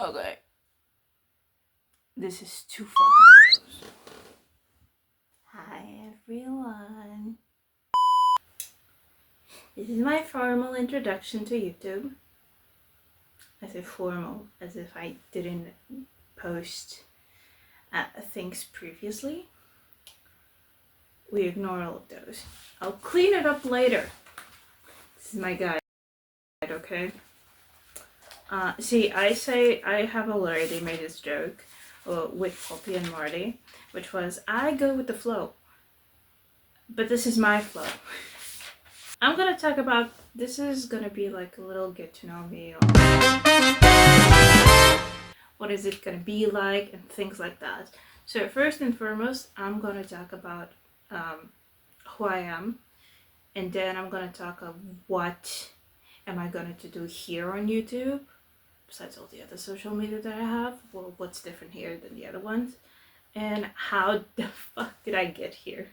Okay. This is too fucking close. Hi everyone. This is my formal introduction to YouTube. I say formal as if I didn't post things previously. We ignore all of those. I'll clean it up later. This is my guide, okay? See, I have already made this joke with Poppy and Marty, which was I go with the flow. But this is my flow. I'm gonna talk about, this is gonna be like a little get to know me, or what is it gonna be like and things like that. So first and foremost, I'm gonna talk about who I am, and then I'm gonna talk of what am I going to do here on YouTube, besides all the other social media that I have, well, what's different here than the other ones, and how the fuck did I get here.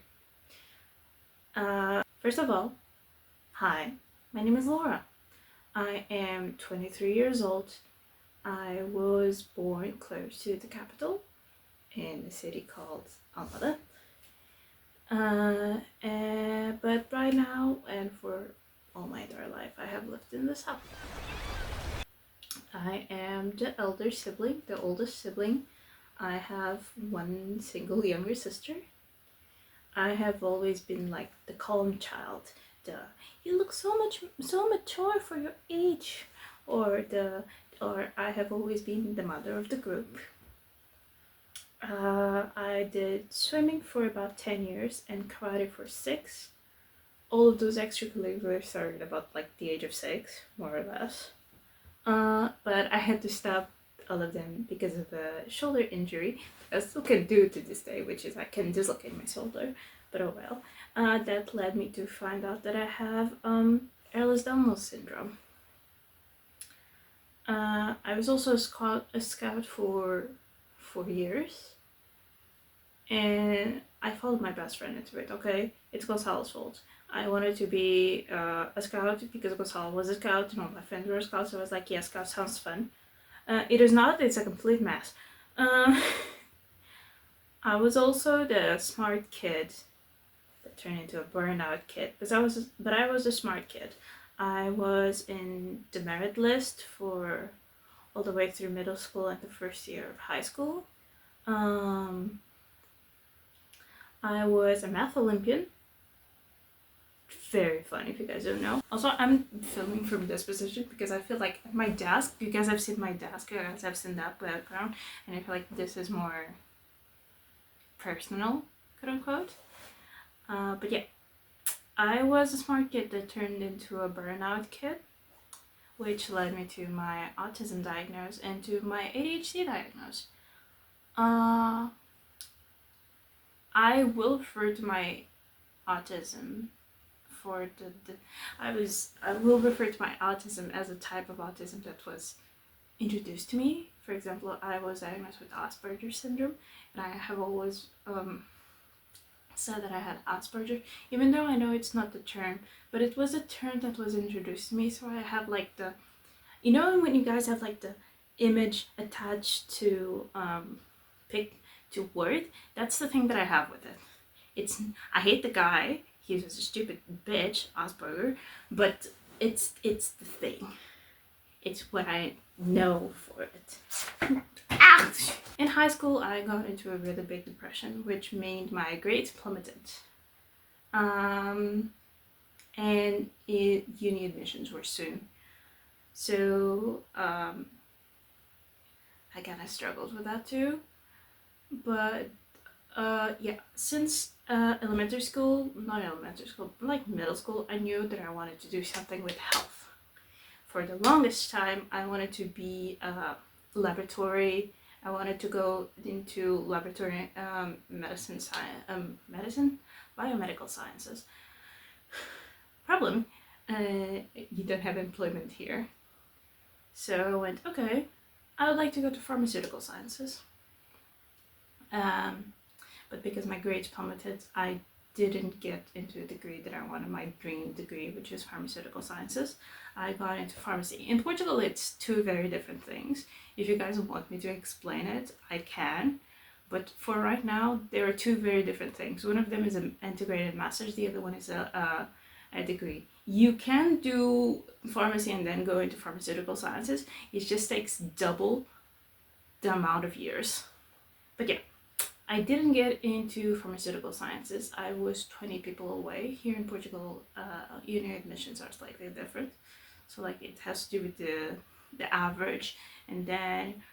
First of all, hi, my name is Laura. I am 23 years old. I was born close to the capital in a city called Almada. But right now, and for all my entire life, I have lived in the south. I am the elder sibling, the oldest sibling. I have one single younger sister. I have always been like the calm child, you look so mature for your age, or I have always been the mother of the group. I did swimming for about 10 years and karate for 6. All of those extracurriculars started about like the age of 6, more or less. But I had to stop all of them because of a shoulder injury. I still can do to this day, which is I can dislocate my shoulder, but oh well. That led me to find out that I have Ehlers-Danlos syndrome. I was also a scout for 4 years, and I followed my best friend into it. Okay, it's Gonzalo's fault. I wanted to be a scout because Gonzalo was a scout and all my friends were scouts, so I was like, yeah, scout sounds fun. It is not, it's a complete mess. I was also the smart kid that turned into a burnout kid, but I was a smart kid. I was in the merit list for all the way through middle school and the first year of high school. I was a math Olympian. Very fun if you guys don't know. Also, I'm filming from this position because I feel like my desk, you guys have seen my desk, you guys have seen that background, and I feel like this is more personal, quote unquote. But yeah, I was a smart kid that turned into a burnout kid, which led me to my autism diagnosis and to my ADHD diagnosis. I will refer to my autism for I will refer to my autism as a type of autism that was introduced to me. For example, I was diagnosed with Asperger's syndrome, and I have always said that I had Asperger, even though I know it's not the term, but it was a term that was introduced to me. So I have like the, you know, when you guys have like the image attached to to word, that's the thing that I have with it. I hate the guy. He's a stupid bitch, Asperger, but it's the thing. It's what I know for it. Ouch! In high school, I got into a really big depression, which made my grades plummeted. And uni admissions were soon. So, I kind of struggled with that too. But, yeah, since not elementary school, but like middle school, I knew that I wanted to do something with health. For the longest time, I wanted to be a laboratory. I wanted to go into laboratory biomedical sciences. Problem, you don't have employment here. So I went, okay, I would like to go to pharmaceutical sciences. But because my grades plummeted, I didn't get into a degree that I wanted, my dream degree, which is pharmaceutical sciences. I got into pharmacy. In Portugal, it's two very different things. If you guys want me to explain it, I can. But for right now, there are two very different things. One of them is an integrated master's, the other one is a degree. You can do pharmacy and then go into pharmaceutical sciences. It just takes double the amount of years. But yeah, I didn't get into pharmaceutical sciences. I was 20 people away. Here in Portugal, uni admissions are slightly different. So like it has to do with the average and then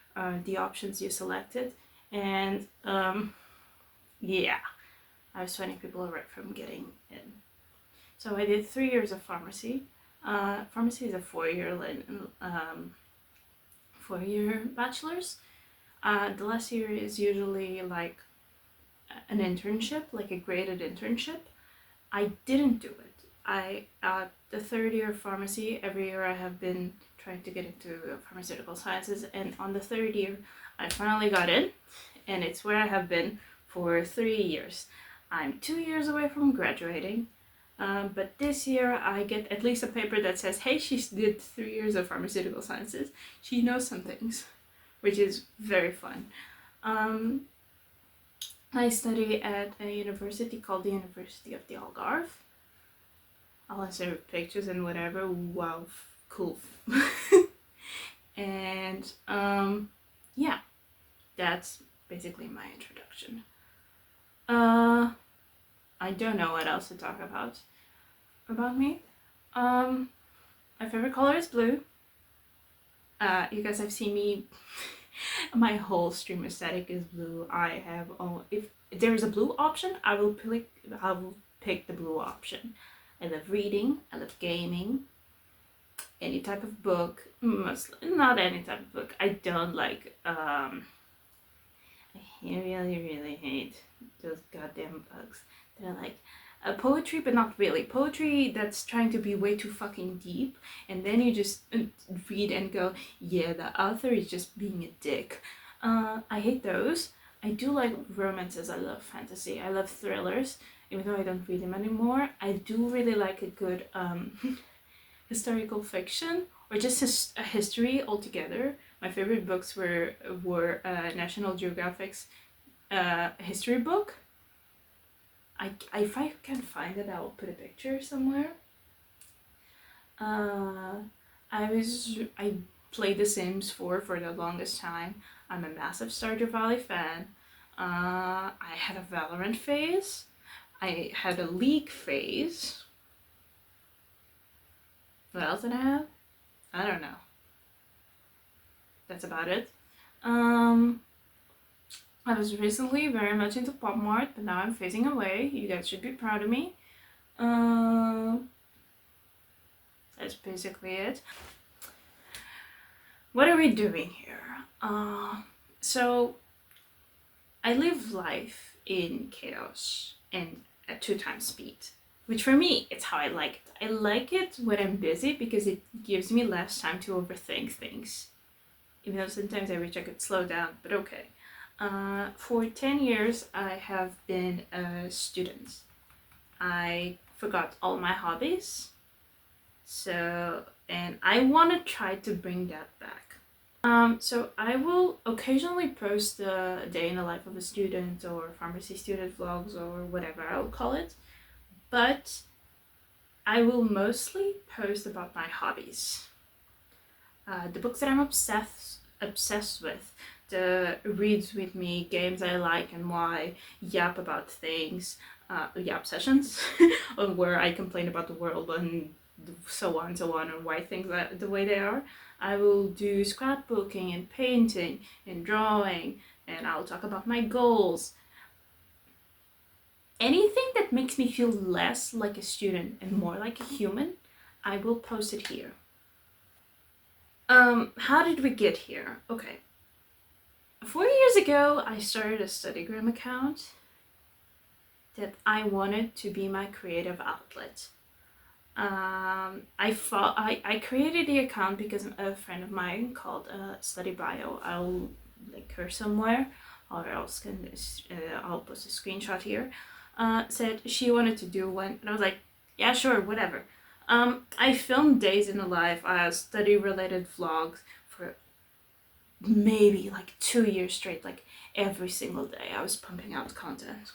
the options you selected. And yeah, I was 20 people away from getting in. So I did 3 years of pharmacy. Pharmacy is a 4-year bachelor's. The last year is usually like an internship, like a graded internship. I didn't do it. The third year of pharmacy, every year I have been trying to get into pharmaceutical sciences, and on the third year I finally got in, and it's where I have been for 3 years. I'm 2 years away from graduating, but this year I get at least a paper that says, hey, she did 3 years of pharmaceutical sciences. She knows some things, which is very fun. I study at a university called the University of the Algarve. I'll insert pictures and whatever. Wow, cool. And yeah, that's basically my introduction. I don't know what else to talk about me. My favorite color is blue. You guys have seen me. My whole stream aesthetic is blue. I have if there is a blue option, I will pick the blue option. I love reading. I love gaming. Any type of book. Not any type of book. I don't like. I really hate those goddamn books. They're like poetry, but not really. Poetry that's trying to be way too fucking deep, and then you just read and go, yeah, the author is just being a dick. I hate those. I do like romances. I love fantasy. I love thrillers, even though I don't read them anymore. I do really like a good historical fiction, or just a history altogether. My favorite books were National Geographic's history book. If I can find it, I'll put a picture somewhere. I played The Sims 4 for the longest time. I'm a massive Stardew Valley fan. I had a Valorant phase. I had a League phase. What else did I have? I don't know. That's about it. I was recently very much into Pop Mart, but now I'm phasing away. You guys should be proud of me. That's basically it. What are we doing here? So I live life in chaos and at 2 times speed, which for me, it's how I like it. I like it when I'm busy because it gives me less time to overthink things. Even though sometimes I wish I could slow down, but okay. For 10 years, I have been a student. I forgot all my hobbies. And I want to try to bring that back. So I will occasionally post the day in the life of a student or pharmacy student vlogs or whatever I'll call it. But I will mostly post about my hobbies. The books that I'm obsessed with, the reads with me, games I like and why, yap about things, yap sessions, where I complain about the world and so on, or why things are the way they are. I will do scrapbooking and painting and drawing, and I'll talk about my goals. Anything that makes me feel less like a student and more like a human, I will post it here. How did we get here? Okay. 4 years ago, I started a Studygram account that I wanted to be my creative outlet. I created the account because a friend of mine called Study Bio. I'll link her somewhere, or else I'll post a screenshot here. said she wanted to do one, and I was like, yeah, sure, whatever. I filmed days in the life, study-related vlogs for maybe like 2 years straight, like every single day I was pumping out content.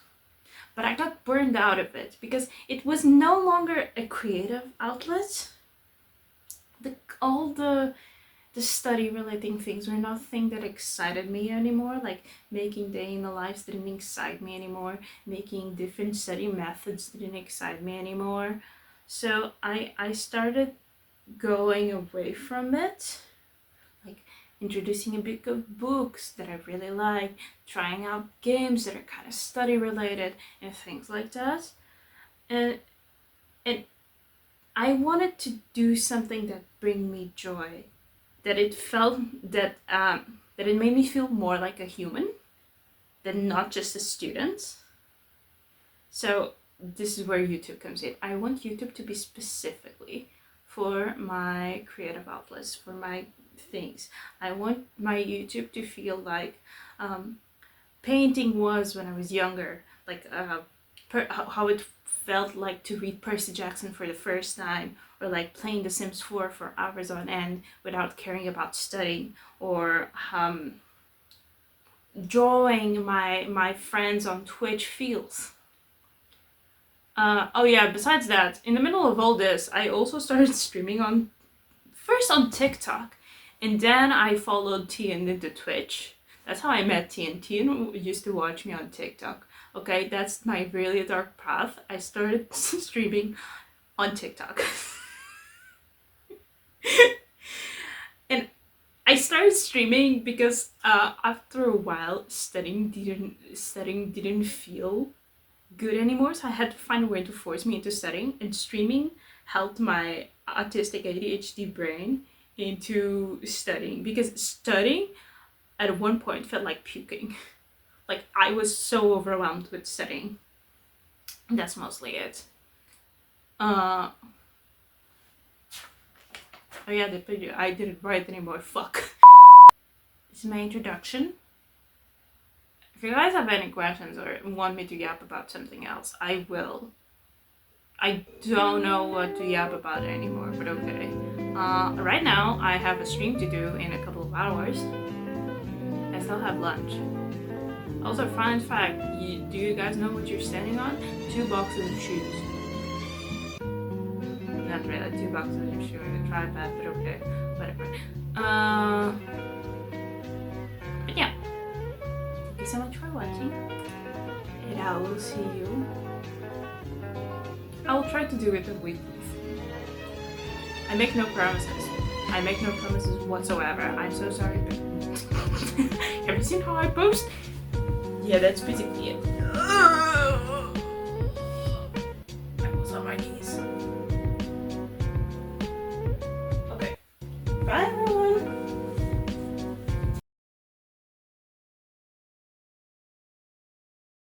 But I got burned out of it because it was no longer a creative outlet. All the study relating things were nothing that excited me anymore. Like making day in the lives didn't excite me anymore. Making different study methods didn't excite me anymore. So I started going away from it. Like introducing a bit of books that I really like, trying out games that are kind of study related and things like that. And I wanted to do something that bring me joy, that it felt that it made me feel more like a human than not just a student. So this is where YouTube comes in. I want YouTube to be specifically for my creative outlets, for my things. I want my YouTube to feel like painting was when I was younger, like how it felt like to read Percy Jackson for the first time, or like playing The Sims 4 for hours on end without caring about studying, or drawing my friends on Twitch feels. Oh yeah, besides that, in the middle of all this, I also started streaming first on TikTok, and then I followed Tian into Twitch. That's how I met Tian. Tian used to watch me on TikTok. Okay, that's my really dark path. I started streaming on TikTok. And I started streaming because after a while studying didn't feel good anymore, so I had to find a way to force me into studying, and streaming helped my autistic ADHD brain into studying, because studying at one point felt like puking. Like I was so overwhelmed with studying. That's mostly it. Oh yeah, I didn't write anymore. Fuck. This is my introduction. If you guys have any questions or want me to yap about something else, I will. I don't know what to yap about anymore, but okay. Right now, I have a stream to do in a couple of hours. I still have lunch. Also, fun fact, do you guys know what you're standing on? 2 boxes of shoes. Not really, 2 boxes of shoes and a tripod, but okay, whatever. But yeah. Thank you so much for watching, and I will see you. I will try to do it a weekly. I make no promises. I make no promises whatsoever. I'm so sorry, but have you seen how I post? Yeah, that's basically it.